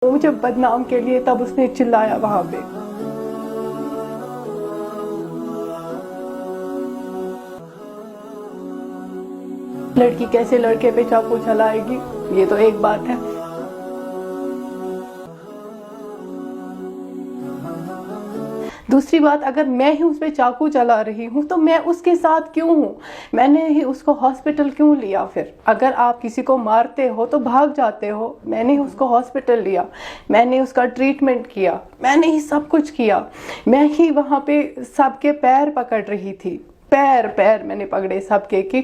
مجھے بدنام کے لیے تب اس نے چلایا وہاں پہ. لڑکی کیسے لڑکے پہ چاقو چلائے گی یہ تو ایک بات ہے. دوسری بات اگر میں ہی اس پہ چاقو چلا رہی ہوں تو میں اس کے ساتھ کیوں ہوں؟ میں نے ہی اس کو ہاسپٹل کیوں لیا؟ پھر اگر آپ کسی کو مارتے ہو تو بھاگ جاتے ہو. میں نے اس کو ہاسپٹل لیا, میں نے اس کا ٹریٹمنٹ کیا, میں نے ہی سب کچھ کیا. میں ہی وہاں پہ سب کے پیر پکڑ رہی تھی, پیر میں نے پکڑے سب کے کہ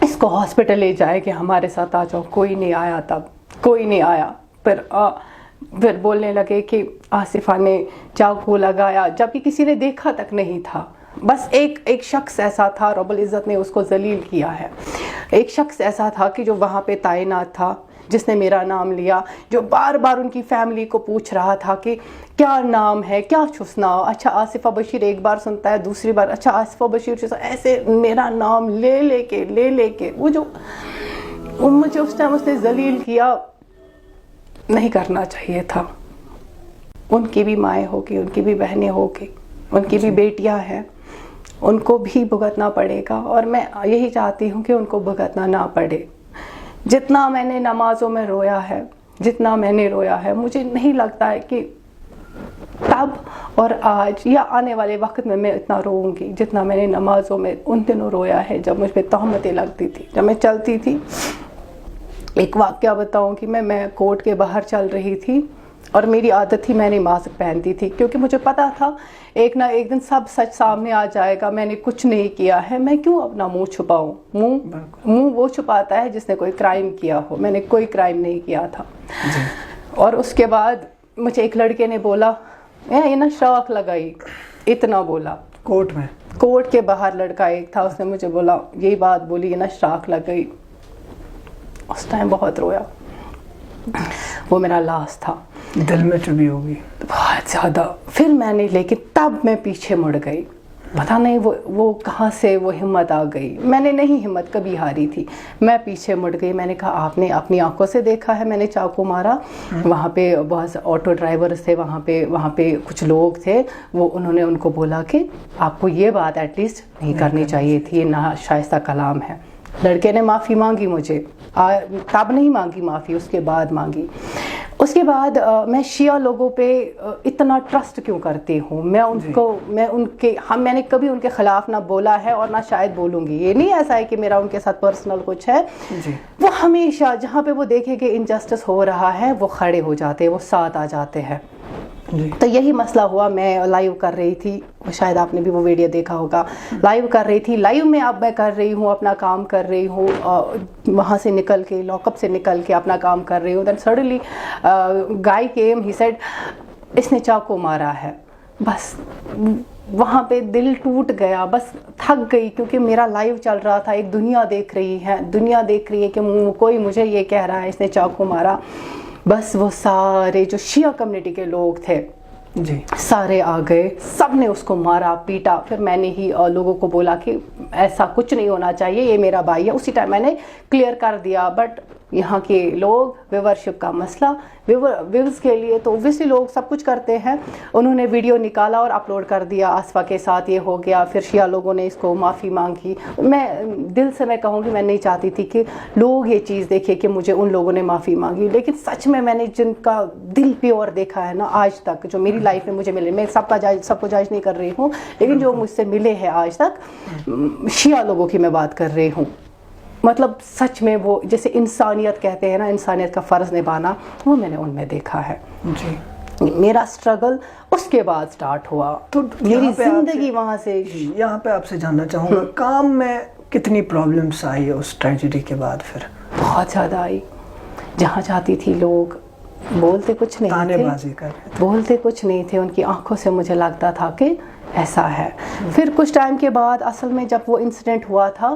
اس کو ہاسپٹل لے جائے کہ ہمارے ساتھ آ جاؤ. کوئی نہیں آیا, تب کوئی نہیں آیا. پھر بولنے لگے کہ آصفہ نے چاقو لگایا, جبکہ کسی نے دیکھا تک نہیں تھا. بس ایک شخص ایسا تھا, رب العزت نے اس کو ذلیل کیا ہے. ایک شخص ایسا تھا کہ جو وہاں پہ تعینات تھا, جس نے میرا نام لیا, جو بار بار ان کی فیملی کو پوچھ رہا تھا کہ کیا نام ہے, کیا چھسنا. اچھا آصفہ بشیر ایک بار سنتا ہے, دوسری بار اچھا آصفہ بشیر, ایسے میرا نام لے کے وہ جو مجھے اس ٹائم اس نے ذلیل کیا. نہیں کرنا چاہیے تھا. ان کی بھی مائیں ہوگی, ان کی بھی بہنیں ہوگی, ان کی بھی بیٹیاں ہیں, ان کو بھی بھگتنا پڑے گا. اور میں یہی چاہتی ہوں کہ ان کو بھگتنا نہ پڑے. جتنا میں نے نمازوں میں رویا ہے, جتنا میں نے رویا ہے, مجھے نہیں لگتا ہے کہ تب اور آج یا آنے والے وقت میں اتنا روؤں گی جتنا میں نے نمازوں میں ان دنوں رویا ہے جب مجھ پہ تہمتیں لگتی تھی, جب میں چلتی تھی. ایک واقعہ بتاؤں کہ میں کورٹ کے باہر چل رہی تھی اور میری عادت تھی میں نے ماسک پہنتی تھی, کیونکہ مجھے پتا تھا ایک نہ ایک دن سب سچ سامنے آ جائے گا. میں نے کچھ نہیں کیا ہے, میں کیوں اپنا منہ چھپاؤں. منہ وہ چھپاتا ہے جس نے کوئی کرائم کیا ہو. میں نے کوئی کرائم نہیں کیا تھا. اور اس کے بعد مجھے ایک لڑکے نے بولا, یہ نا شاخ لگائی, اتنا بولا. کورٹ کے باہر لڑکا ایک تھا, اس نے مجھے بولا, یہی بات بولی, یہ نا شاخ لگائی. اس ٹائم بہت رویا. وہ میرا لاس تھا. دل میں چبھی ہوگی بہت زیادہ. پھر میں نے, لیکن تب میں پیچھے مڑ گئی. پتہ نہیں وہ کہاں سے وہ ہمت آ گئی. میں نے نہیں ہمت کبھی ہاری تھی. میں پیچھے مڑ گئی. میں نے کہا آپ نے اپنی آنکھوں سے دیکھا ہے میں نے چاقو مارا. وہاں پہ بہت سے آٹو ڈرائیورز تھے, وہاں پہ کچھ لوگ تھے, انہوں نے ان کو بولا کہ آپ کو یہ بات ایٹ لیسٹ نہیں کرنی چاہیے تھی, یہ ناشائستہ کلام ہے. لڑکے نے معافی مانگی مجھے, تب نہیں مانگی معافی, اس کے بعد مانگی. اس کے بعد میں شیعہ لوگوں پہ اتنا ٹرسٹ کیوں کرتی ہوں. میں نے کبھی ان کے خلاف نہ بولا ہے اور نہ شاید بولوں گی. یہ نہیں ایسا ہے کہ میرا ان کے ساتھ پرسنل کچھ ہے. وہ ہمیشہ جہاں پہ وہ دیکھیں کہ انجسٹس ہو رہا ہے وہ کھڑے ہو جاتے ہیں, وہ ساتھ آ جاتے ہیں. تو یہی مسئلہ ہوا. میں لائیو کر رہی تھی, شاید آپ نے بھی وہ ویڈیو دیکھا ہوگا. لائیو کر رہی تھی, لائیو میں اب میں کر رہی ہوں, اپنا کام کر رہی ہوں, وہاں سے نکل کے لاک اپ سے نکل کے اپنا کام کر رہی ہوں. Then suddenly guy came, he said اس نے چاقو مارا ہے. بس وہاں پہ دل ٹوٹ گیا, بس تھک گئی, کیونکہ میرا لائیو چل رہا تھا. ایک دنیا دیکھ رہی ہے کہ کوئی مجھے یہ کہہ رہا ہے اس نے چاقو مارا. بس وہ سارے جو شیعہ کمیونٹی کے لوگ تھے سارے آ گئے, سب نے اس کو مارا پیٹا. پھر میں نے ہی لوگوں کو بولا کہ ایسا کچھ نہیں ہونا چاہیے, یہ میرا بھائی ہے. اسی ٹائم میں نے کلیئر کر دیا. بٹ یہاں کے لوگ, ویورشپ کا مسئلہ, ویوز کے لیے تو اوبویسلی لوگ سب کچھ کرتے ہیں. انہوں نے ویڈیو نکالا اور اپلوڈ کر دیا, آصفہ کے ساتھ یہ ہو گیا. پھر شیعہ لوگوں نے اس کو معافی مانگی. میں دل سے میں کہوں گی میں نہیں چاہتی تھی کہ لوگ یہ چیز دیکھیں کہ مجھے ان لوگوں نے معافی مانگی. لیکن سچ میں نے جن کا دل پیور دیکھا ہے نا آج تک, جو میری لائف میں مجھے ملے, میں سب کو جائز نہیں کر رہی ہوں, لیکن جو مجھ سے ملے ہیں آج تک شیعہ لوگوں کی میں بات کر رہی ہوں, مطلب سچ میں وہ جیسے انسانیت کہتے ہیں نا, انسانیت کا فرض نبھانا, وہ میں نے ان میں دیکھا ہے. میرا اسٹرگل اس کے بعد سٹارٹ ہوا, تو میری زندگی وہاں سے. یہاں پہ آپ سے جاننا چاہوں گا, کام میں کتنی پرابلمس آئی اس ٹریجڈی کے بعد؟ پھر بہت زیادہ آئی. جہاں جاتی تھی لوگ بولتے کچھ نہیں تھے, ان کی آنکھوں سے مجھے لگتا تھا کہ ایسا ہے. پھر کچھ ٹائم کے بعد اصل میں جب وہ انسیڈنٹ ہوا تھا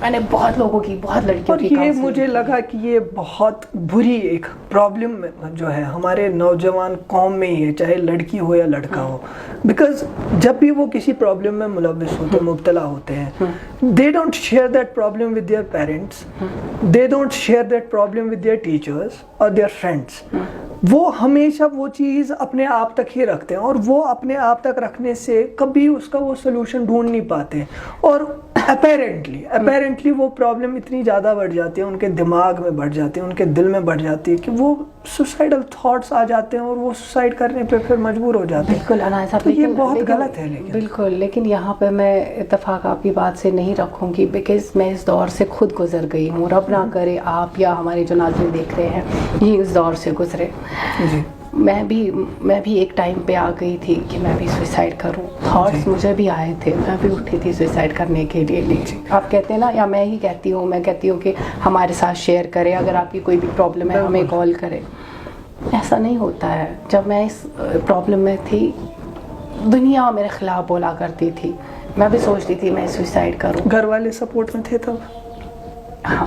میں نے بہت لوگوں کی, بہت لڑکیوں کی, اور یہ مجھے لگا کہ یہ بہت بری ایک پرابلم جو ہے ہمارے نوجوان قوم میں ہی ہے, چاہے لڑکی ہو یا لڑکا ہو. بیکاز جب بھی وہ کسی پرابلم میں ملوث ہوتے, مبتلا ہوتے ہیں, they don't share that problem with their parents, they don't share that problem with their teachers اور دیئر فرینڈس. وہ ہمیشہ وہ چیز اپنے آپ تک ہی رکھتے ہیں, اور وہ اپنے آپ تک رکھنے سے کبھی اس کا وہ سلوشن ڈھونڈ نہیں پاتے, اور اپیرنٹلی وہ پرابلم اتنی زیادہ بڑھ جاتی ہے, ان کے دماغ میں بڑھ جاتی ہے, ان کے دل میں بڑھ جاتی ہے کہ وہ سوسائڈل تھاٹس آ جاتے ہیں اور وہ سوسائڈ کرنے پہ پھر مجبور ہو جاتے ہیں. بالکل انایا صاحب, یہ بہت غلط ہے. بالکل, لیکن یہاں پہ میں اتفاق آپ کی بات سے نہیں رکھوں گی, بیکاز میں اس دور سے خود گزر گئی ہوں. رب نہ کرے آپ یا ہمارے جو ناظرین دیکھ رہے ہیں یہ اس دور سے گزرے. جی, میں بھی ایک ٹائم پہ آ گئی تھی کہ میں بھی سوئسائڈ کروں. تھاٹس مجھے بھی آئے تھے, میں بھی اٹھی تھی سوئسائڈ کرنے کے لیے. آپ کہتے ہیں نا, یا میں ہی کہتی ہوں, میں کہتی ہوں کہ ہمارے ساتھ شیئر کرے, اگر آپ کی کوئی بھی پرابلم ہے ہمیں کال کرے. ایسا نہیں ہوتا ہے. جب میں اس پرابلم میں تھی, دنیا میرے خلاف بولا کرتی تھی, میں بھی سوچتی تھی میں سوئسائڈ کروں. گھر والے سپورٹ میں تھے تب؟ ہاں.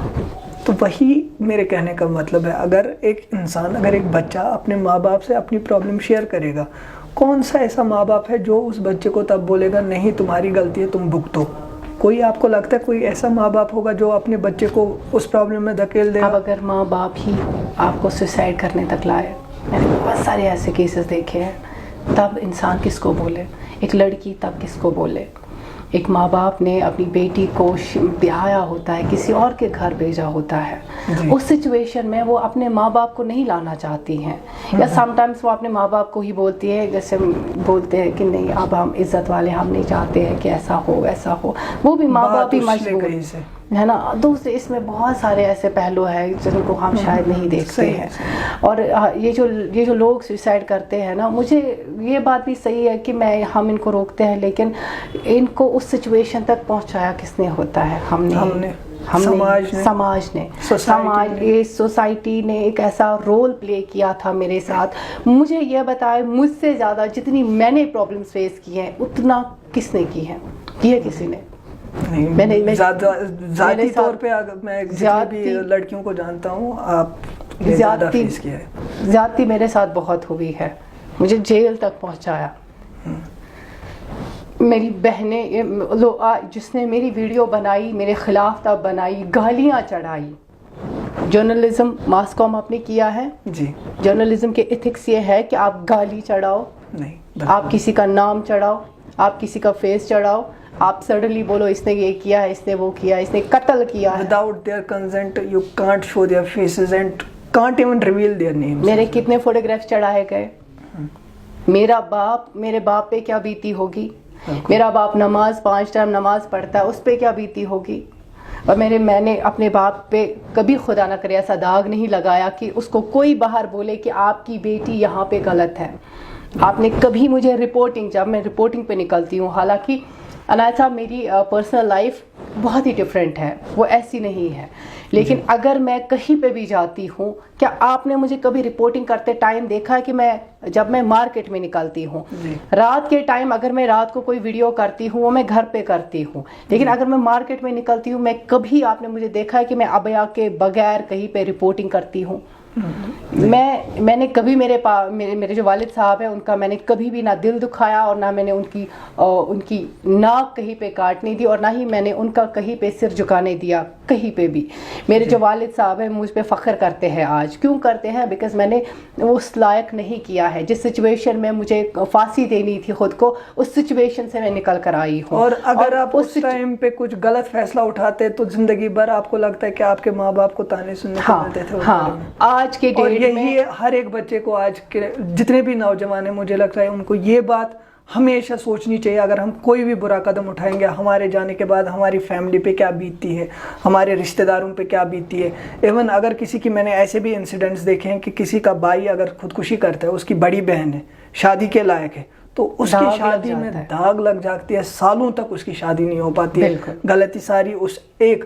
تو وہی میرے کہنے کا مطلب ہے, اگر ایک انسان, اگر ایک بچہ اپنے ماں باپ سے اپنی پرابلم شیئر کرے گا, کون سا ایسا ماں باپ ہے جو اس بچے کو تب بولے گا نہیں تمہاری غلطی ہے تم بھگتو؟ کوئی آپ کو لگتا ہے کوئی ایسا ماں باپ ہوگا جو اپنے بچے کو اس پرابلم میں دھکیل دے گا؟ اب اگر ماں باپ ہی آپ کو سوسائڈ کرنے تک لائے, میں نے بہت سارے ایسے کیسز دیکھے ہیں, تب انسان کس کو بولے؟ ایک لڑکی تب کس کو بولے؟ ایک ماں باپ نے اپنی بیٹی کو بیاہا ہوتا ہے, کسی اور کے گھر بھیجا ہوتا ہے, اس سچویشن میں وہ اپنے ماں باپ کو نہیں لانا چاہتی ہیں, یا سم ٹائمس وہ اپنے ماں باپ کو ہی بولتی ہے, جیسے بولتے ہیں کہ نہیں اب ہم عزت والے, ہم نہیں چاہتے ہیں کہ ایسا ہو ویسا ہو. وہ بھی ماں باپ ہی مجبور ہے نا. دوسرے اس میں بہت سارے ایسے پہلو ہیں جن کو ہم شاید نہیں دیکھتے ہیں. اور یہ جو لوگ سوئسائڈ کرتے ہیں نا, مجھے یہ بات بھی صحیح ہے کہ ہم ان کو روکتے ہیں, لیکن ان کو اس سچویشن تک پہنچایا کس نے ہوتا ہے؟ ہم نے سماج نے سوسائٹی نے ایک ایسا رول پلے کیا تھا میرے ساتھ. مجھے یہ بتائے, مجھ سے زیادہ جتنی میں نے پرابلمس فیس کی ہیں اتنا کس نے کی ہیں؟ یہ کسی نے نہیں. ذاتی طور پہ میں جتنی بھی لڑکیوں کو جانتا ہوں, آپ زیادتی میرے ساتھ بہت ہوئی ہے, مجھے جیل تک پہنچایا. میری بہنیں, جس نے میری ویڈیو بنائی میرے خلاف تب بنائی, گالیاں چڑھائی. جرنلزم ماس کام آپ نے کیا ہے جی, جرنلزم کے ایتھکس یہ ہے کہ آپ گالی چڑھاؤ نہیں, آپ کسی کا نام چڑھاؤ, آپ کسی کا فیس چڑھاؤ, آپ سڈنلی بولو اس نے یہ کیا ہے, اس نے وہ کیا, اس نے قتل کیا ہے. without their consent you can't show their faces and can't even reveal their names. میرے کتنے فوٹوگرافس چڑھائے گئے. میرے باپ پہ کیا بیتی ہوگی؟ میرا باپ 5 ٹائم نماز پڑھتا ہے, اس پہ کیا بیتی ہوگی؟ اور میں نے اپنے باپ پہ کبھی خدا نہ کرے ایسا داغ نہیں لگایا کہ اس کو کوئی باہر بولے کہ آپ کی بیٹی یہاں پہ غلط ہے. آپ نے کبھی مجھے جب میں رپورٹنگ پہ نکلتی ہوں, حالانکہ عنایت صاحب میری پرسنل لائف بہت ہی ڈفرینٹ ہے, وہ ایسی نہیں ہے, لیکن اگر میں کہیں پہ بھی جاتی ہوں, کیا آپ نے مجھے کبھی رپورٹنگ کرتے ٹائم دیکھا ہے کہ جب میں مارکیٹ میں نکلتی ہوں رات کے ٹائم, اگر میں رات کو کوئی ویڈیو کرتی ہوں وہ میں گھر پہ کرتی ہوں, لیکن اگر میں مارکیٹ میں نکلتی ہوں, میں کبھی آپ نے مجھے دیکھا ہے کہ میں ابیا کے بغیر کہیں پہ رپورٹنگ کرتی ہوں؟ میں نے کبھی میرے جو والد صاحب ہیں ان کا میں نے کبھی بھی نہ دل دکھایا, اور نہ میں نے ان کی ناک کہیں پہ کاٹنے دی, اور نہ ہی میں نے ان کا کہیں پہ سر جھکانے دیا کہیں پہ بھی. میرے جو والد صاحب ہیں مجھ پہ فخر کرتے ہیں آج. کیوں کرتے ہیں؟ بیکاز میں نے اس لائق نہیں کیا ہے. جس سچویشن میں مجھے پھانسی دینی تھی خود کو, اس سچویشن سے میں نکل کر آئی ہوں. اور اگر آپ اس ٹائم پہ کچھ غلط فیصلہ اٹھاتے تو زندگی بھر آپ کو لگتا ہے کہ آپ کے ماں باپ کو تانے سننے کو ملتے تھے. آج کے ڈیٹ میں ہر ایک بچے کو, آج کے جتنے بھی نوجوان ہیں, مجھے لگتا ہے ان کو یہ بات ہمیشہ سوچنی چاہیے, اگر ہم کوئی بھی برا قدم اٹھائیں گے ہمارے جانے کے بعد ہماری فیملی پہ کیا بیتتی ہے, ہمارے رشتہ داروں پہ کیا بیتتی ہے. ایون اگر کسی کی, میں نے ایسے بھی انسیڈنٹس دیکھے ہیں کہ کسی کا بھائی اگر خودکشی کرتا ہے, اس کی بڑی بہن ہے, شادی کے لائق ہے, تو اس کی شادی میں داغ لگ جاتی ہے, سالوں تک اس کی شادی نہیں ہو پاتی ہے. غلطی ساری اس ایک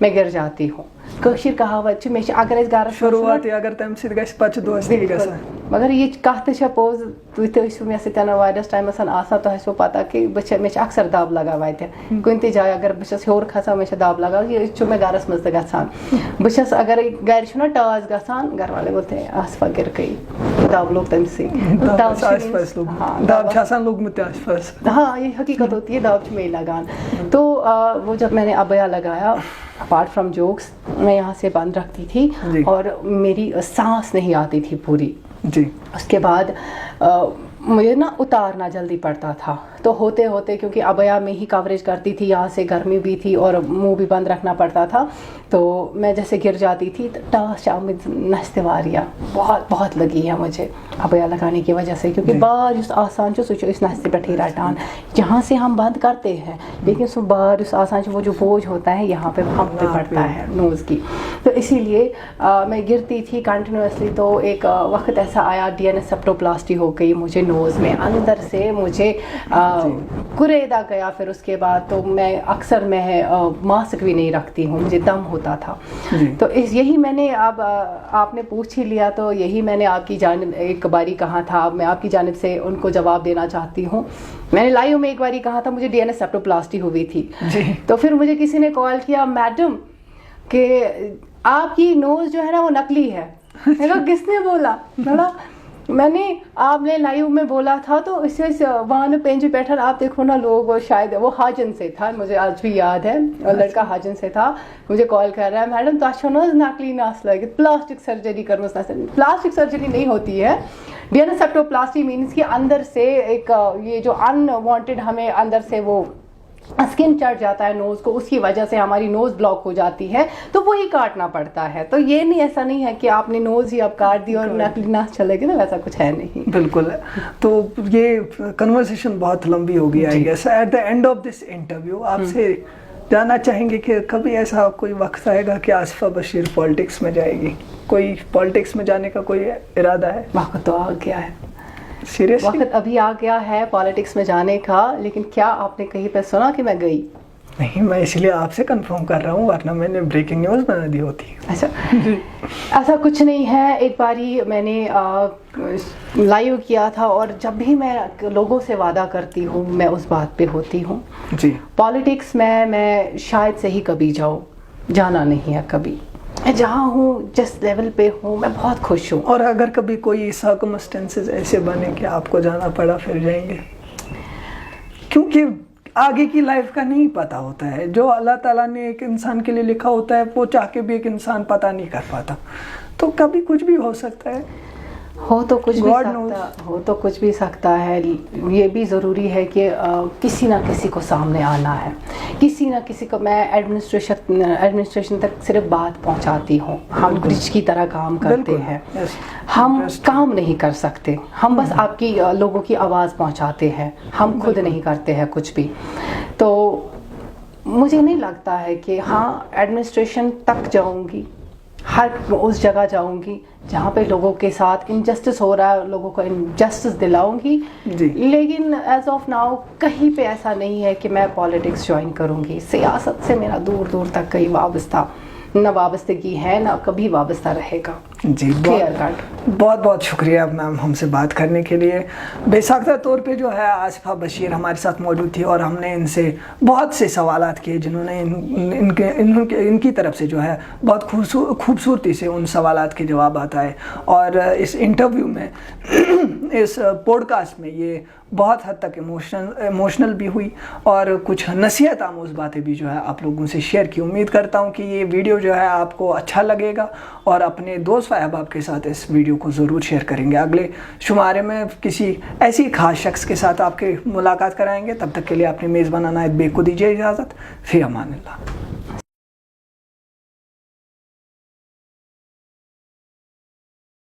میں گر جاتی ہوں. کٲشِر کہاوت چھِ مےٚ چھِ اگر أسۍ گَرَس شروعات اگر تَمہِ سۭتۍ گژھِ پَتہٕ چھِ دوستی گژھان. مگر یہِ کَتھ تہِ چھےٚ پوٚز تُہۍ تہِ ٲسِو مےٚ سۭتۍ واریاہَس ٹایمَس آسان تۄہہِ آسِوٕ پَتہ کہِ مےٚ چھِ اَکثر دَب لَگان وَتہِ کُنہِ تہِ جایہِ اگر بہٕ چھَس ہیوٚر کھسان مےٚ چھِ دَب لَگان یہِ چھُ مےٚ گَرَس منٛز تہِ گژھان. بہٕ چھَس اگرے گَرِ چھُنہ ٹاس گژھان گھر والے بولتے ہیں آسفا گر گئی دَب لوٚگ تٔمسٕے. ہاں یہ حقیقت ہوتی ہے دَب چھُ مے لگان. تو وہ جب میں نے ابیا لگایا اپارٹ فرام جوکس میں یہاں سے بند رکھتی تھی اور میری سانس نہیں آتی تھی پوری. جی اس کے بعد مجھے نا اتارنا جلدی پڑتا تھا تو ہوتے ہوتے کیونکہ ابیا میں ہی کوریج کرتی تھی یہاں سے گرمی بھی تھی اور منہ بھی بند رکھنا پڑتا تھا تو میں جیسے گر جاتی تھی تو ٹاس آمد نستہِ واریاہ بہت بہت لگی ہے مجھے ابیا لگانے کی وجہ سے کیونکہ بار یُس آسان چھُ سُہ چھُ أسۍ نستہِ پٮ۪ٹھٕے رٹان جہاں سے ہم بند کرتے ہیں لیکن سو بار یُس آسان چھُ وہ جو بوجھ ہوتا ہے یہاں پہ ہم پہ پڑتا ہے نوز کی. تو اسی لیے میں گرتی تھی کنٹینیوسلی. تو ایک وقت ایسا آیا ڈی این ایس سیپٹوپلاسٹی ہو گئی مجھے نوز میں اندر سے مجھے کریدا گیا. پھر اس کے بعد تو میں اکثر ماسک بھی نہیں رکھتی ہوں مجھے دم ہوتا تھا. تو یہی میں نے اب آپ نے پوچھ ہی لیا تو یہی میں نے آپ کی جانب ایک باری کہا تھا. اب میں آپ کی جانب سے ان کو جواب دینا چاہتی ہوں. میں نے لائیو میں ایک باری کہا تھا مجھے ڈی این ایس سیپٹوپلاسٹی ہوئی تھی. تو پھر مجھے کسی نے کال کیا میڈم کہ آپ کی نوز جو ہے نا وہ نکلی ہے. میں کہا کس نے بولا؟ میں نے آپ نے لائیو میں بولا تھا تو اس سے وہاں پینجی بیٹھا آپ دیکھو نا لوگ شاید وہ حاجن سے تھا مجھے آج بھی یاد ہے لڑکا حاجن سے تھا مجھے کال کر رہا ہے میڈم تو نقلی نس لگت پلاسٹک سرجری کرمس. پلاسٹک سرجری نہیں ہوتی ہے. D N S septoplasty means کہ اندر سے ایک یہ جو ان وانٹیڈ ہمیں اندر سے وہ اسکن چڑھ جاتا ہے نوز کو اس کی وجہ سے ہماری نوز بلاک ہو جاتی ہے تو وہی کاٹنا پڑتا ہے. تو یہ نہیں ایسا نہیں ہے کہ آپ نے نوز ہی اب کاٹ دی اور نقلی ناس چلے گی نا ویسا کچھ ہے نہیں. بالکل. تو یہ کنورسیشن بہت لمبی ہو گئی I guess. At the end of this interview آپ سے جاننا چاہیں گے کہ کبھی ایسا کوئی وقت آئے گا کہ آصفہ بشیر پالیٹکس میں جائے گی؟ کوئی پالیٹکس میں جانے کا کوئی ارادہ ہے؟ وقت تو آ گیا ہے. سیریسلی وقت ابھی آ گیا ہے پالیٹکس میں جانے کا. لیکن کیا آپ نے کہیں پہ سنا کہ میں گئی؟ نہیں میں اس لیے آپ سے کنفرم کر رہا ہوں ورنہ میں نے بریکنگ نیوز بنا دی ہوتی. اچھا ایسا کچھ نہیں ہے. ایک باری میں نے لائیو کیا تھا اور جب بھی میں لوگوں سے وعدہ کرتی ہوں میں اس بات پہ ہوتی ہوں. جی پالیٹکس میں شاید سے ہی کبھی جانا نہیں ہے کبھی. میں جہاں ہوں جس لیول پہ ہوں میں بہت خوش ہوں. اور اگر کبھی کوئی سرکمسٹینسز ایسے بنے کہ آپ کو جانا پڑا پھر جائیں گے؟ کیونکہ آگے کی لائف کا نہیں پتہ ہوتا ہے. جو اللہ تعالیٰ نے ایک انسان کے لیے لکھا ہوتا ہے وہ چاہ کے بھی ایک انسان پتہ نہیں کر پاتا. تو کبھی کچھ بھی ہو سکتا ہے. ہو تو کچھ بھی سکتا ہے. یہ بھی ضروری ہے کہ کسی نہ کسی کو سامنے آنا ہے. کسی نہ کسی کو میں ایڈمنسٹریشن تک صرف بات پہنچاتی ہوں. ہم برج کی طرح کام کرتے ہیں. ہم کام نہیں کر سکتے. ہم بس آپ کی لوگوں کی آواز پہنچاتے ہیں. ہم خود نہیں کرتے ہیں کچھ بھی. تو مجھے نہیں لگتا ہے کہ ہاں ایڈمنسٹریشن تک جاؤں گی. ہر اس جگہ جاؤں گی جہاں پہ لوگوں کے ساتھ انجسٹس ہو رہا ہے لوگوں کو انجسٹس دلاؤں گی. لیکن ایز آف ناؤ کہیں پہ ایسا نہیں ہے کہ میں پالیٹکس جوائن کروں گی. سیاست سے میرا دور دور تک کہیں نہ وابستگی ہے نہ کبھی وابستہ رہے گا. جی بہت بہت شکریہ میم ہم سے بات کرنے کے لیے. بے ساختہ طور پہ جو ہے آصفہ بشیر ہمارے ساتھ موجود تھی اور ہم نے ان سے بہت سے سوالات کیے جنہوں نے ان کی طرف سے جو ہے بہت خوبصورتی سے ان سوالات کے جوابات آئے. اور اس انٹرویو میں اس پوڈ کاسٹ میں یہ بہت حد تک ایموشنل بھی ہوئی اور کچھ نصیحت آموز باتیں بھی جو ہے آپ لوگوں سے شیئر کی. امید کرتا ہوں کہ یہ ویڈیو جو ہے آپ کو اچھا لگے گا اور اپنے دوست و احباب کے ساتھ اس ویڈیو کو ضرور شیئر کریں گے. اگلے شمارے میں کسی ایسی خاص شخص کے ساتھ آپ کے ملاقات کرائیں گے. تب تک کے لیے اپنے میزبان عنایت بیگ کو دیجیے اجازت. فی امان اللہ.